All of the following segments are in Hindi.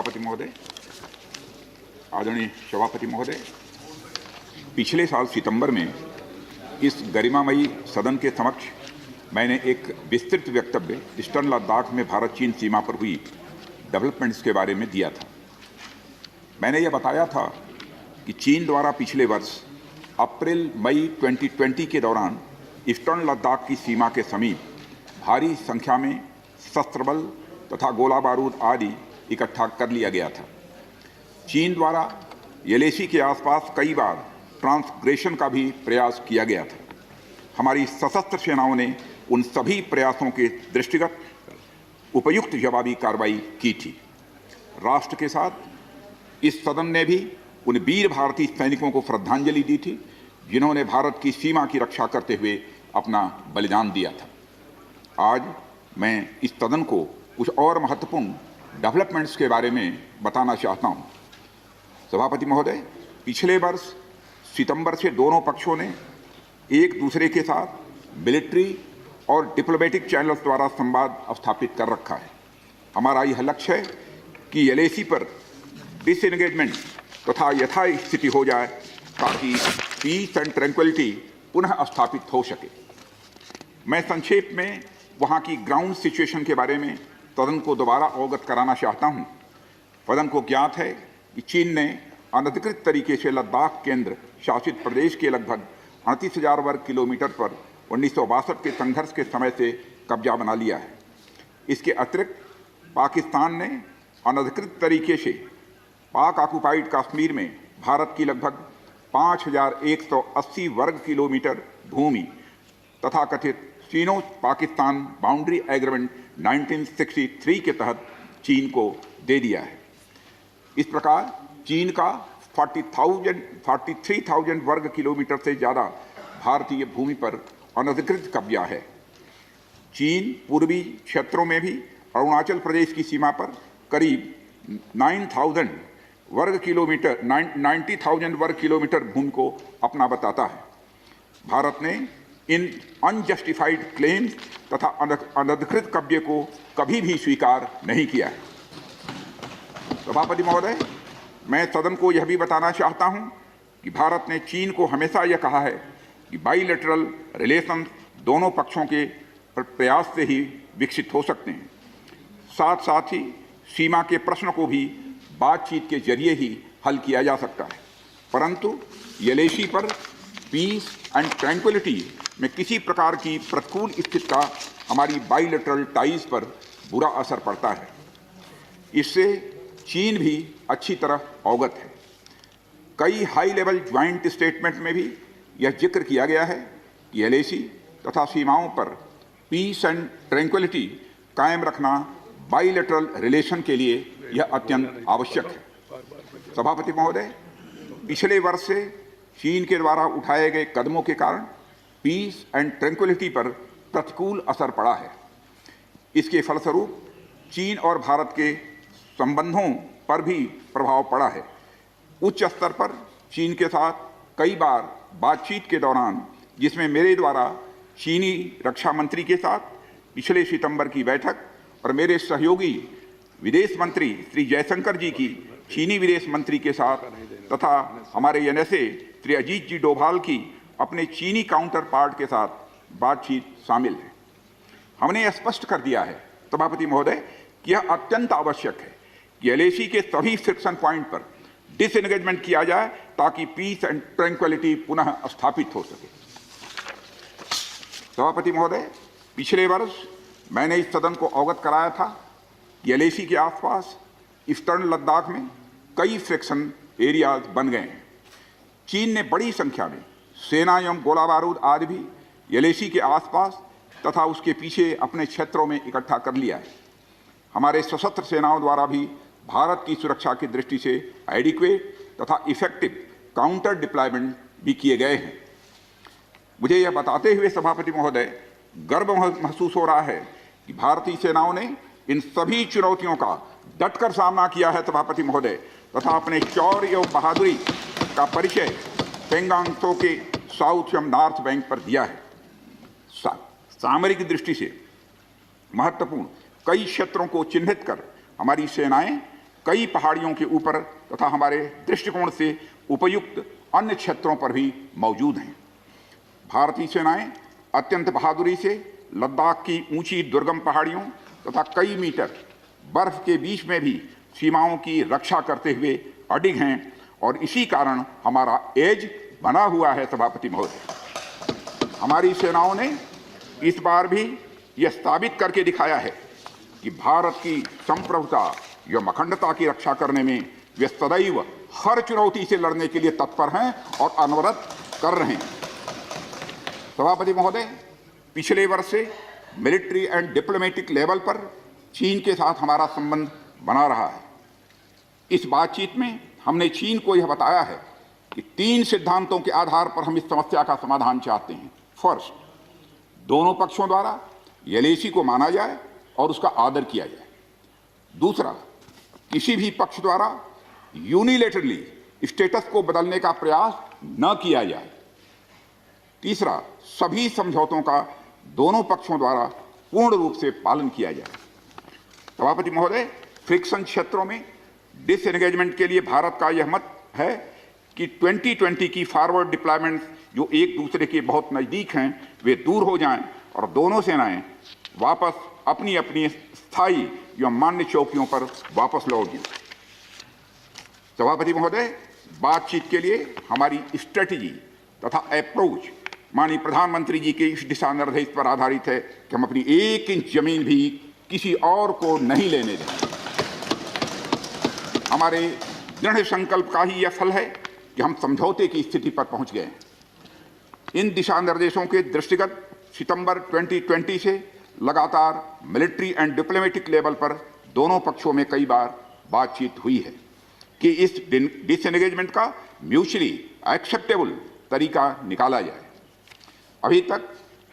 सभापति महोदय, आदरणीय सभापति महोदय, पिछले साल सितंबर में इस गरिमामयी सदन के समक्ष मैंने एक विस्तृत वक्तव्य ईस्टर्न लद्दाख में भारत चीन सीमा पर हुई डेवलपमेंट्स के बारे में दिया था। मैंने यह बताया था कि चीन द्वारा पिछले वर्ष अप्रैल मई 2020 के दौरान ईस्टर्न लद्दाख की सीमा के समीप भारी संख्या में शस्त्र बल तथा गोला बारूद आदि इकट्ठा कर लिया गया था। चीन द्वारा येलेसी के आसपास कई बार ट्रांसग्रेशन का भी प्रयास किया गया था। हमारी सशस्त्र सेनाओं ने उन सभी प्रयासों के दृष्टिगत उपयुक्त जवाबी कार्रवाई की थी। राष्ट्र के साथ इस सदन ने भी उन वीर भारतीय सैनिकों को श्रद्धांजलि दी थी जिन्होंने भारत की सीमा की रक्षा करते हुए अपना बलिदान दिया था। आज मैं इस सदन को कुछ और महत्वपूर्ण डेवलपमेंट्स के बारे में बताना चाहता हूं। सभापति महोदय, पिछले वर्ष सितंबर से दोनों पक्षों ने एक दूसरे के साथ मिलिट्री और डिप्लोमेटिक चैनल्स द्वारा संवाद स्थापित कर रखा है। हमारा यह लक्ष्य है कि येलेसी पर डिसएंगेजमेंट तथा यथास्थिति हो जाए ताकि पीस एंड ट्रैंक्विलिटी पुनः स्थापित हो सके। मैं संक्षेप में वहां की ग्राउंड सिचुएशन के बारे में सदन को दोबारा अवगत कराना चाहता हूं। सदन को ज्ञात है कि चीन ने अनधिकृत तरीके से लद्दाख केंद्र शासित प्रदेश के लगभग 38,000 वर्ग किलोमीटर पर 1962 के संघर्ष के समय से कब्जा बना लिया है। इसके अतिरिक्त पाकिस्तान ने अनधिकृत तरीके से पाक ऑक्युपाइड कश्मीर में भारत की लगभग 5,180 वर्ग किलोमीटर भूमि तथा कथित चीनो पाकिस्तान बाउंड्री एग्रीमेंट 1963 के तहत चीन को दे दिया है। इस प्रकार चीन का 43,000 वर्ग किलोमीटर से ज़्यादा भारतीय भूमि पर अनधिकृत कब्जा है। चीन पूर्वी क्षेत्रों में भी अरुणाचल प्रदेश की सीमा पर करीब 90,000 वर्ग किलोमीटर भूमि को अपना बताता है। भारत ने इन अनजस्टिफाइड क्लेम्स तथा अनधिकृत कब्जे को कभी भी स्वीकार नहीं किया है। सभापति महोदय, मैं सदन को यह भी बताना चाहता हूं कि भारत ने चीन को हमेशा यह कहा है कि बाइलेटरल रिलेशन दोनों पक्षों के प्रयास से ही विकसित हो सकते हैं। साथ साथ ही सीमा के प्रश्न को भी बातचीत के जरिए ही हल किया जा सकता है, परंतु येलेसी पर पीस एंड ट्रैंक्विलिटी में किसी प्रकार की प्रतिकूल स्थिति का हमारी बाइलेटरल टाइज पर बुरा असर पड़ता है। इससे चीन भी अच्छी तरह अवगत है। कई हाई लेवल ज्वाइंट स्टेटमेंट में भी यह जिक्र किया गया है कि येलेसी तथा सीमाओं पर पीस एंड ट्रैंक्विलिटी कायम रखना बाइलेटरल रिलेशन के लिए यह अत्यंत आवश्यक है। सभापति महोदय, पिछले वर्ष से चीन के द्वारा उठाए गए कदमों के कारण पीस एंड ट्रैंक्विलिटी पर प्रतिकूल असर पड़ा है। इसके फलस्वरूप चीन और भारत के संबंधों पर भी प्रभाव पड़ा है। उच्च स्तर पर चीन के साथ कई बार बातचीत के दौरान, जिसमें मेरे द्वारा चीनी रक्षा मंत्री के साथ पिछले सितंबर की बैठक और मेरे सहयोगी विदेश मंत्री श्री जयशंकर जी की चीनी विदेश मंत्री के साथ तथा हमारे एनएसए श्री अजीत जी डोभाल की अपने चीनी काउंटर पार्ट के साथ बातचीत शामिल है। हमने यह स्पष्ट कर दिया है सभापति महोदय कि यह अत्यंत आवश्यक है कि येलेसी के सभी फ्रिक्शन पॉइंट पर डिसएंगेजमेंट किया जाए ताकि पीस एंड ट्रैंक्विलिटी पुनः स्थापित हो सके। सभापति महोदय, पिछले वर्ष मैंने इस सदन को अवगत कराया था कि येलेसी के आसपास ईस्टर्न लद्दाख में कई फ्रिक्शन एरियाज बन गए हैं। चीन ने बड़ी संख्या में सेना एवं गोला बारूद आदि भी येलेसी के आसपास तथा उसके पीछे अपने क्षेत्रों में इकट्ठा कर लिया है। हमारे सशस्त्र सेनाओं द्वारा भी भारत की सुरक्षा की दृष्टि से एडिक्वेट तथा इफेक्टिव काउंटर डिप्लॉयमेंट भी किए गए हैं। मुझे यह बताते हुए सभापति महोदय गर्व महसूस हो रहा है कि भारतीय सेनाओं ने इन सभी चुनौतियों का डटकर सामना किया है सभापति महोदय, तथा अपने शौर्य एवं बहादुरी का परिचय पेंगांग त्सो के साउथ एवं नॉर्थ बैंक पर दिया है। सामरिक दृष्टि से महत्वपूर्ण कई क्षेत्रों को चिन्हित कर हमारी सेनाएं कई पहाड़ियों के ऊपर तथा हमारे दृष्टिकोण से उपयुक्त अन्य क्षेत्रों पर भी मौजूद हैं। भारतीय सेनाएं अत्यंत बहादुरी से लद्दाख की ऊंची दुर्गम पहाड़ियों तथा कई मीटर बर्फ के बीच में भी सीमाओं की रक्षा करते हुए अडिग हैं और इसी कारण हमारा एज बना हुआ है। सभापति महोदय, हमारी सेनाओं ने इस बार भी यह साबित करके दिखाया है कि भारत की संप्रभुता एवं अखंडता की रक्षा करने में वे सदैव हर चुनौती से लड़ने के लिए तत्पर हैं और अनवरत कर रहे हैं। सभापति महोदय, पिछले वर्ष से मिलिट्री एंड डिप्लोमेटिक लेवल पर चीन के साथ हमारा संबंध बना रहा है। इस बातचीत में हमने चीन को यह बताया है कि 3 सिद्धांतों के आधार पर हम इस समस्या का समाधान चाहते हैं। फर्स्ट, दोनों पक्षों द्वारा एलएसी को माना जाए और उसका आदर किया जाए। दूसरा, किसी भी पक्ष द्वारा यूनिलेटरली स्टेटस को बदलने का प्रयास न किया जाए। तीसरा, सभी समझौतों का दोनों पक्षों द्वारा पूर्ण रूप से पालन किया जाए। सभापति महोदय, फ्रिक्शन क्षेत्रों में डिसएंगेजमेंट के लिए भारत का यह मत है कि 2020 की फॉरवर्ड डिप्लॉयमेंट जो एक दूसरे के बहुत नज़दीक हैं वे दूर हो जाएं और दोनों सेनाएं वापस अपनी अपनी स्थायी या मान्य चौकियों पर वापस लौट जाएं। सभापति महोदय, बातचीत के लिए हमारी स्ट्रेटजी तथा अप्रोच माननीय प्रधानमंत्री जी के इस दिशा निर्देश पर आधारित है कि हम अपनी 1 इंच जमीन भी किसी और को नहीं लेने देंगे। हमारे दृढ़ संकल्प का ही यह फल है कि हम समझौते की स्थिति पर पहुंच गए हैं। इन दिशा निर्देशों के दृष्टिगत सितंबर 2020 से लगातार मिलिट्री एंड डिप्लोमेटिक लेवल पर दोनों पक्षों में कई बार बातचीत हुई है कि इस डिसएंगेजमेंट का म्यूचुअली एक्सेप्टेबल तरीका निकाला जाए। अभी तक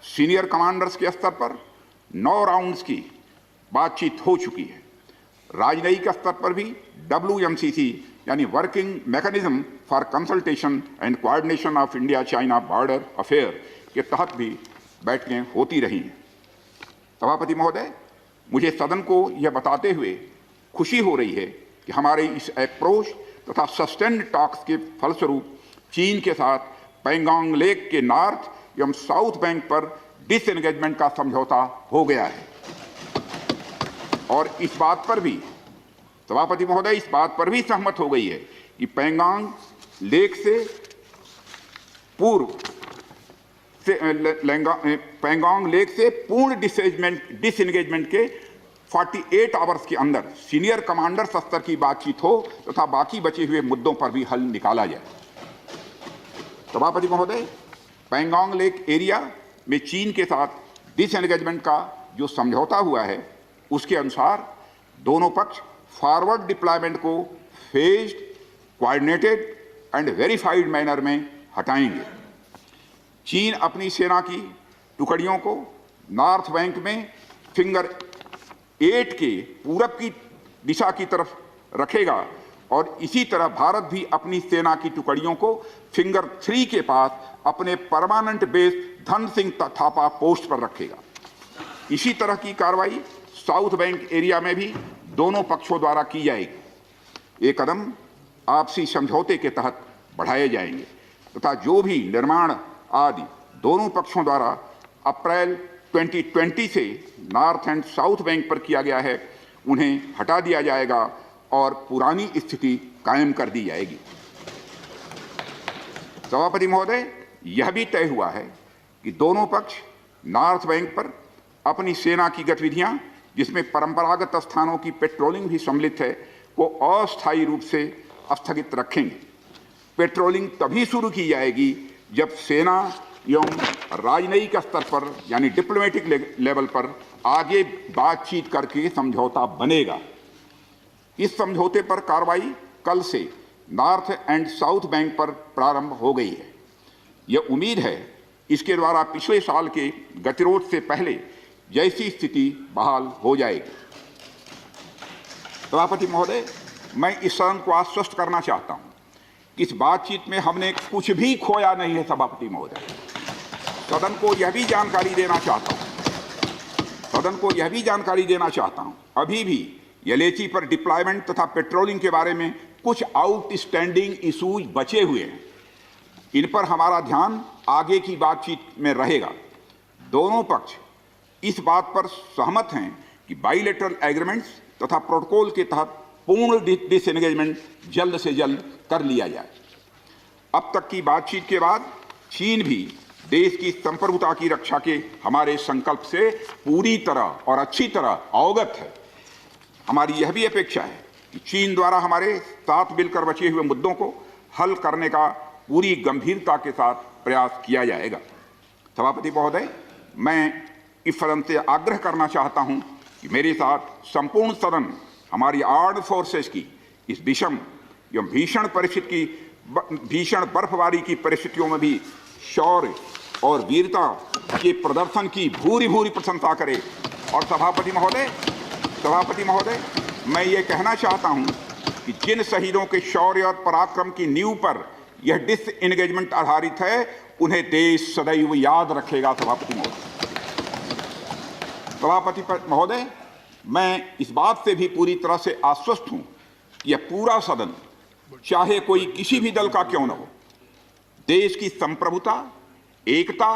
सीनियर कमांडर्स के स्तर पर 9 राउंड्स की बातचीत हो चुकी है। राजनयिक स्तर पर भी WMCC यानी working mechanism for consultation and coordination of India China border affair के तहत भी बैठकें होती रही हैं। सभापति महोदय, मुझे सदन को यह बताते हुए खुशी हो रही है कि हमारे इस अप्रोच तथा सस्टेन्ड टॉक्स के फलस्वरूप चीन के साथ पैंगोंग लेक के नॉर्थ एवं साउथ बैंक पर डिसएंगेजमेंट का समझौता हो गया है। और इस बात पर भी सभापति महोदय इस बात पर भी सहमत हो गई है कि पैंगोंग लेक से पूर्व पैंगोंग लेक से पूर्ण डिसएंगेजमेंट के 48 आवर्स के अंदर सीनियर कमांडर स्तर की बातचीत हो तथा बाकी बचे हुए मुद्दों पर भी हल निकाला जाए। सभापति महोदय, पैंगोंग लेक एरिया में चीन के साथ डिसएंगेजमेंट का जो समझौता हुआ है उसके अनुसार दोनों पक्ष फॉरवर्ड डिप्लॉयमेंट को phased, coordinated and verified manner में हटाएंगे। चीन अपनी सेना की टुकड़ियों को नॉर्थ बैंक में फिंगर 8 के पूरब की दिशा की तरफ रखेगा और इसी तरह भारत भी अपनी सेना की टुकड़ियों को फिंगर 3 के पास अपने permanent base Dhan Singh Thapa post पर रखेगा। इसी तरह की कार्रवाई साउथ बैंक एरिया में भी दोनों पक्षों द्वारा की जाएगी। ये कदम आपसी समझौते के तहत बढ़ाए जाएंगे तथा जो भी निर्माण आदि दोनों पक्षों द्वारा अप्रैल 2020 से नॉर्थ एंड साउथ बैंक पर किया गया है उन्हें हटा दिया जाएगा और पुरानी स्थिति कायम कर दी जाएगी। सभापति महोदय, यह भी तय हुआ है कि दोनों पक्ष नॉर्थ बैंक पर अपनी सेना की गतिविधियां जिसमें परंपरागत स्थानों की पेट्रोलिंग भी सम्मिलित है को अस्थायी रूप से स्थगित रखेंगे। पेट्रोलिंग तभी शुरू की जाएगी जब सेना एवं राजनयिक स्तर पर यानी डिप्लोमेटिक लेवल पर आगे बातचीत करके समझौता बनेगा। इस समझौते पर कार्रवाई कल से नॉर्थ एंड साउथ बैंक पर प्रारंभ हो गई है। यह उम्मीद है इसके द्वारा पिछले साल के गतिरोध से पहले जैसी स्थिति बहाल हो जाएगी। सभापति महोदय, मैं इस सदन को आश्वस्त करना चाहता हूं कि इस बातचीत में हमने कुछ भी खोया नहीं है। सभापति महोदय, सदन को यह भी जानकारी देना चाहता हूं अभी भी एलएसी पर डिप्लॉयमेंट तथा पेट्रोलिंग के बारे में कुछ आउटस्टैंडिंग इशूज बचे हुए हैं। इन पर हमारा ध्यान आगे की बातचीत में रहेगा। दोनों पक्ष इस बात पर सहमत हैं कि बाइलेटरल एग्रीमेंट्स तथा प्रोटोकॉल के तहत पूर्ण डिसएंगेजमेंट जल्द से जल्द कर लिया जाए। अब तक की बातचीत के बाद चीन भी देश की संप्रभुता की रक्षा के हमारे संकल्प से पूरी तरह और अच्छी तरह अवगत है। हमारी यह भी अपेक्षा है कि चीन द्वारा हमारे साथ मिलकर बचे हुए मुद्दों को हल करने का पूरी गंभीरता के साथ प्रयास किया जाएगा। सभापति महोदय, मैं इस सदन से आग्रह करना चाहता हूं कि मेरे साथ संपूर्ण सदन हमारी आर्म्ड फोर्सेस की इस विषम एवं भीषण बर्फबारी की परिस्थितियों में भी शौर्य और वीरता के प्रदर्शन की भूरी भूरी प्रशंसा करे। और सभापति महोदय, मैं ये कहना चाहता हूं कि जिन शहीदों के शौर्य और पराक्रम की नींव पर यह डिसएंगेजमेंट आधारित है, उन्हें देश सदैव याद रखेगा। सभापति महोदय, मैं इस बात से भी पूरी तरह से आश्वस्त हूं कि यह पूरा सदन, चाहे कोई किसी भी दल का क्यों न हो, देश की संप्रभुता, एकता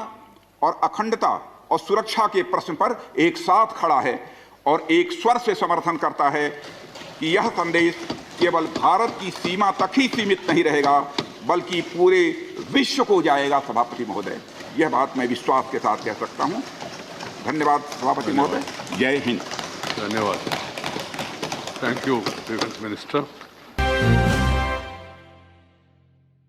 और अखंडता और सुरक्षा के प्रश्न पर एक साथ खड़ा है और एक स्वर से समर्थन करता है कि यह संदेश केवल भारत की सीमा तक ही सीमित नहीं रहेगा, बल्कि पूरे विश्व को जाएगा। सभापति महोदय, यह बात मैं विश्वास के साथ कह सकता हूं। धन्यवाद सभापति महोदय। जय हिंद। धन्यवाद। Thank you defence minister.